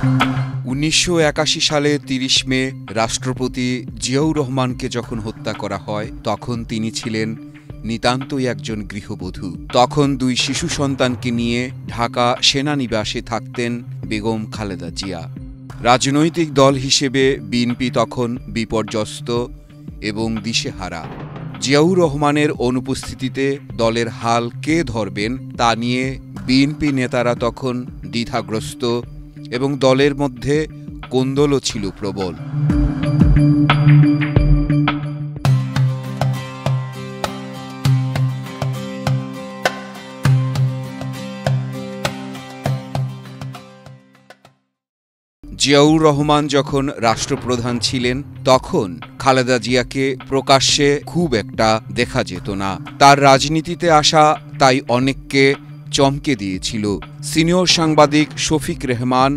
1981 সালে 30 মে রাষ্ট্রপতি জিয়াউর রহমানকে যখন হত্যা করা হয় তখন তিনি ছিলেন নিতান্তই একজন গৃহবধূ। তখন 2 শিশু সন্তানকে নিয়ে ঢাকা সেনানিবাসে থাকতেন বেগম খালেদা জিয়া। রাজনৈতিক দল হিসেবে বিএনপি তখন বিপর্যস্ত এবং দিশেহারা। জিয়াউর রহমানের অনুপস্থিতিতে দলের হাল কে ধরবেন তা নিয়ে বিএনপি নেতারা তখন দ্বিধাগ্রস্ত এবং দলের মধ্যে কোন্দলও ছিল প্রবল। জিয়াউর রহমান যখন রাষ্ট্রপ্রধান ছিলেন তখন খালেদা জিয়াকে প্রকাশ্যে খুব একটা দেখা যেত না। তার রাজনীতিতে আসা তাই অনেককে চমকে দিয়েছিল। সিনিয়র সাংবাদিক শফিক রেহমান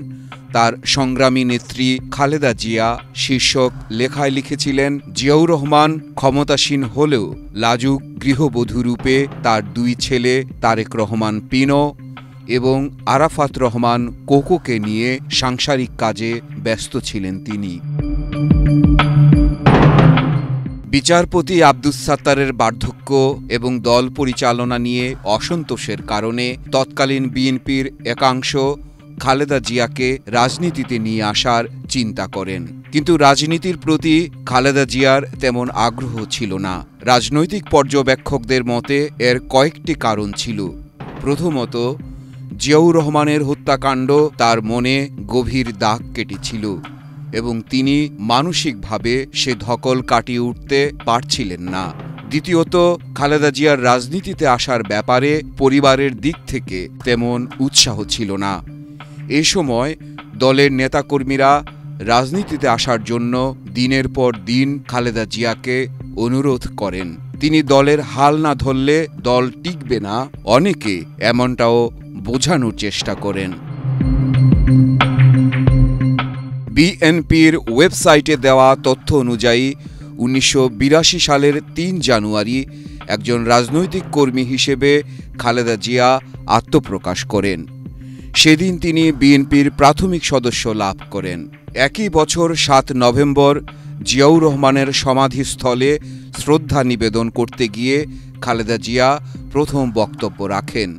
তার সংগ্রামী নেত্রী খালেদা জিয়া শীর্ষক লেখায় লিখেছিলেন, জিয়াউর রহমান ক্ষমতাসীন হলেও লাজুক গৃহবধূরূপে তার 2 ছেলে তারেক রহমান পিনো এবং আরাফাত রহমান কোকোকে নিয়ে সাংসারিক কাজে ব্যস্ত ছিলেন তিনি। বিচারপতি আব্দুস সাত্তারের বার্ধক্য এবং দল পরিচালনা নিয়ে অসন্তোষের কারণে তৎকালীন বিএনপির একাংশ খালেদা জিয়াকে রাজনীতিতে নিয়ে আসার চিন্তা করেন। কিন্তু রাজনীতির প্রতি খালেদা জিয়ার তেমন আগ্রহ ছিল না। রাজনৈতিক পর্যবেক্ষকদের মতে এর কয়েকটি কারণ ছিল। প্রথমত, জিয়াউর রহমানের হত্যাকাণ্ড তার মনে গভীর দাগ কেটেছিল এবং তিনি মানসিকভাবে সে ধকল কাটিয়ে উঠতে পারছিলেন না। দ্বিতীয়ত, খালেদা জিয়ার রাজনীতিতে আসার ব্যাপারে পরিবারের দিক থেকে তেমন উৎসাহ ছিল না। এ সময় দলের নেতাকর্মীরা রাজনীতিতে আসার জন্য দিনের পর দিন খালেদা জিয়াকে অনুরোধ করেন। তিনি দলের হাল না ধরলে দল টিকবে না, অনেকে এমনটাও বোঝানোর চেষ্টা করেন। বিএনপির ওয়েবসাইটে দেওয়া তথ্য অনুযায়ী 1982 সালের 3 জানুয়ারি একজন রাজনৈতিক কর্মী হিসেবে খালেদা জিয়া আত্মপ্রকাশ করেন। সেদিন তিনি বিএনপির প্রাথমিক সদস্য লাভ করেন। একই বছর 7 নভেম্বর জিয়াউর রহমানের সমাধিস্থলে শ্রদ্ধা নিবেদন করতে গিয়ে খালেদা জিয়া প্রথম বক্তব্য রাখেন।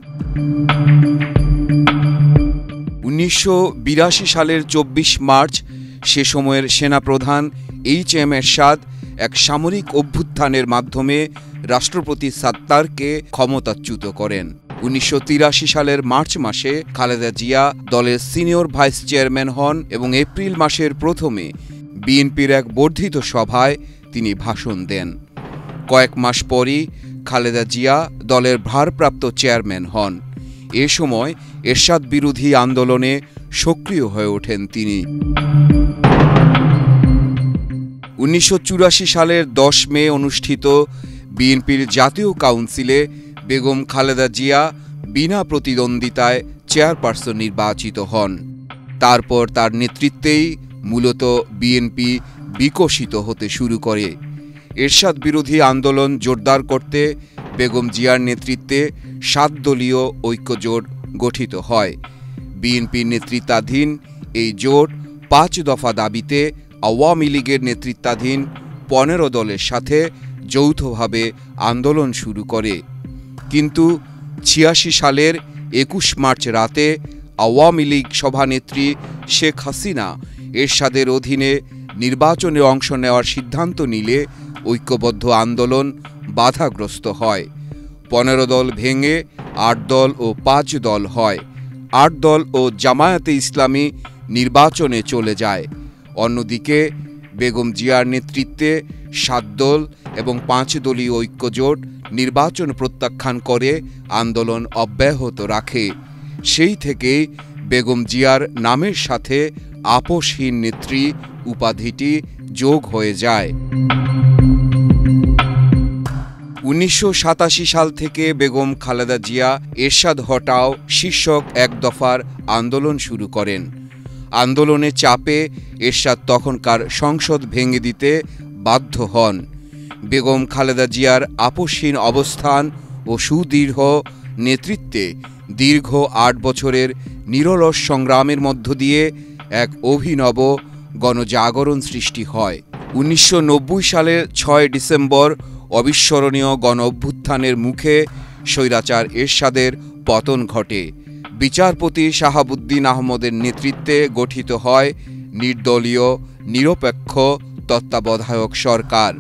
1982 সালের 24 মার্চ সে সময়ের সেনাপ্রধান এইচ.এম. এরশাদ এক সামরিক অভ্যুত্থানের মাধ্যমে রাষ্ট্রপতি সাত্তারকে ক্ষমতাচ্যুত করেন। 1983 সালের মার্চ মাসে খালেদা জিয়া দলের সিনিয়র ভাইস চেয়ারম্যান হন এবং এপ্রিল মাসের প্রথমে বিএনপির এক বর্ধিত সভায় তিনি ভাষণ দেন। কয়েক মাস পরই খালেদা জিয়া দলের ভারপ্রাপ্ত চেয়ারম্যান হন। এ সময় এরশাদ বিরোধী আন্দোলনে সক্রিয় হয়ে ওঠেন তিনি। 1984 সালের 10 মে অনুষ্ঠিত বিএনপির জাতীয় কাউন্সিলে বেগম খালেদা জিয়া বিনা প্রতিদ্বন্দ্বিতায় চেয়ারপারসন নির্বাচিত হন। তারপর তার নেতৃত্বেই মূলত বিএনপি বিকশিত হতে শুরু করে। এরশাদ বিরোধী আন্দোলন জোরদার করতে বেগম জিয়ার নেতৃত্বে 7 দলীয় ঐক্যজোট গঠিত হয়। বিএনপির নেতৃত্বাধীন এই জোট 5 দফা দাবিতে আওয়ামী লীগের নেতৃত্বাধীন 15 দলের সাথে যৌথভাবে আন্দোলন শুরু করে। কিন্তু 86 সালের 21 মার্চ রাতে আওয়ামী লীগ সভানেত্রী শেখ হাসিনা এরশাদের অধীনে নির্বাচনে অংশ নেওয়ার সিদ্ধান্ত নিলে ঐক্যবদ্ধ আন্দোলন বাধাগ্রস্ত হয়। 15 দল ভেঙে 8 দল ও 5 দল হয়। 8 দল ও জামায়াতে ইসলামী নির্বাচনে চলে যায়। অন্যদিকে বেগম জিয়ার নেতৃত্বে 7 দল এবং 5 দলীয় ঐক্যজোট নির্বাচন প্রত্যাখ্যান করে আন্দোলন অব্যাহত রাখে। সেই থেকেই বেগম জিয়ার নামের সাথে আপোষহীন নেত্রী উপাধিটি যোগ হয়ে যায়। 1987 সাল থেকে বেগম খালেদা জিয়া এরশাদ হটাও শীর্ষক 1 দফার আন্দোলন শুরু করেন। আন্দোলনের চাপে এরশাদ তখনকার সংসদ ভেঙে দিতে বাধ্য হন। বেগম খালেদা জিয়ার আপোষহীন অবস্থান ও সুদৃঢ় নেতৃত্বে দীর্ঘ 8 বছরের নিরলস সংগ্রামের মধ্য দিয়ে এক অভিনব গণজাগরণ সৃষ্টি হয়। 1990 সালের 6 ডিসেম্বর অবিস্মরণীয় গণ অভ্যুত্থানের মুখে স্বৈরাচার এরশাদের পতন ঘটে। বিচারপতি শাহাবুদ্দিন আহমদের নেতৃত্বে গঠিত হয় নির্দলীয় নিরপেক্ষ তত্ত্বাবধায়ক সরকার।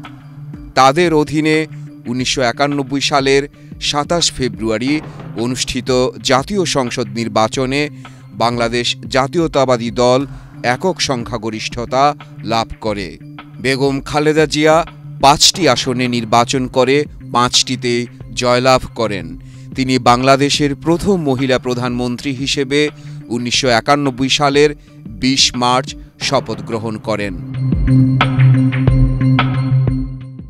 তাদের অধীনে 1991 সালের 27 ফেব্রুয়ারি অনুষ্ঠিত জাতীয় সংসদ নির্বাচনে বাংলাদেশ জাতীয়তাবাদী দল একক সংখ্যাগরিষ্ঠতা লাভ করে। বেগম খালেদা জিয়া 5টি আসনে নির্বাচন করে 5টিতে জয়লাভ করেন। তিনি বাংলাদেশের প্রথম মহিলা প্রধানমন্ত্রী হিসেবে 1991 সালের 20 মার্চ শপথ গ্রহণ করেন।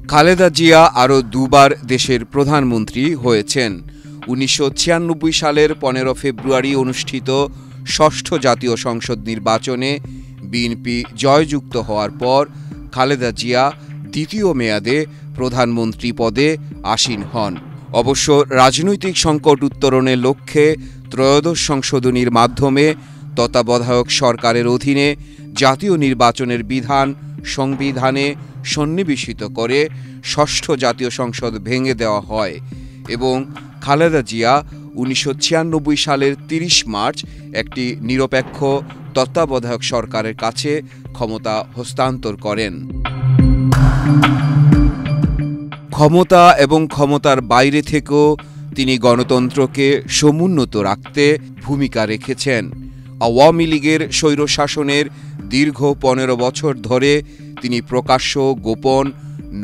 খালেদা জিয়া আরও দুবার দেশের প্রধানমন্ত্রী হয়েছেন। 1996 সালের 15 ফেব্রুয়ারি অনুষ্ঠিত ষষ্ঠ জাতীয় সংসদ নির্বাচনে বিএনপি জয়যুক্ত হওয়ার পর খালেদা জিয়া দ্বিতীয় মেয়াদে প্রধানমন্ত্রী পদে আসীন হন। অবশ্য রাজনৈতিক সংকট উত্তরণের লক্ষ্যে ত্রয়োদশ সংশোধনীর মাধ্যমে তত্ত্বাবধায়ক সরকারের অধীনে জাতীয় নির্বাচনের বিধান সংবিধানে সন্নিবেশিত করে ষষ্ঠ জাতীয় সংসদ ভেঙে দেওয়া হয় এবং খালেদা জিয়া 1996 সালের 30 মার্চ একটি নিরপেক্ষ তত্ত্বাবধায়ক সরকারের কাছে ক্ষমতা হস্তান্তর করেন। ক্ষমতা এবং ক্ষমতার বাইরে থেকেও তিনি গণতন্ত্রকে সমুন্নত রাখতে ভূমিকা রেখেছেন। আওয়ামী লীগের স্বৈরশাসনের দীর্ঘ 15 বছর ধরে তিনি প্রকাশ্য গোপন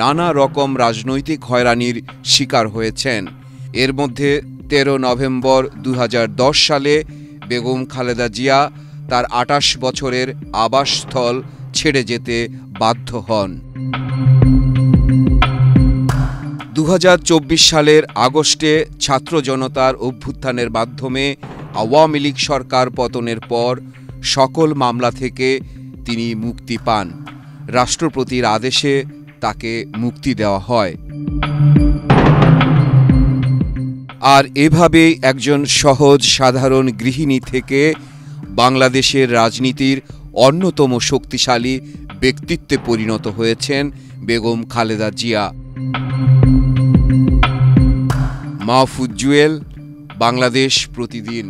নানা রকম রাজনৈতিক হয়রানির শিকার হয়েছেন। এর মধ্যে 13 নভেম্বর 2010 সালে বেগম খালেদা জিয়া তার 28 বছরের আবাসস্থল ছেড়ে যেতে বাধ্য হন। 2024 সালের আগস্টে ছাত্র জনতার অভ্যুত্থানের মাধ্যমে আওয়ামী লীগ সরকার পতনের পর সকল মামলা থেকে তিনি মুক্তি পান। রাষ্ট্রপতির আদেশে তাকে মুক্তি দেওয়া হয়। আর এভাবেই একজন সহজ সাধারণ গৃহিণী থেকে বাংলাদেশের রাজনীতির অন্যতম শক্তিশালী ব্যক্তিত্বে পরিণত হয়েছেন বেগম খালেদা জিয়া। মাহফুজ জুয়েল, বাংলাদেশ প্রতিদিন।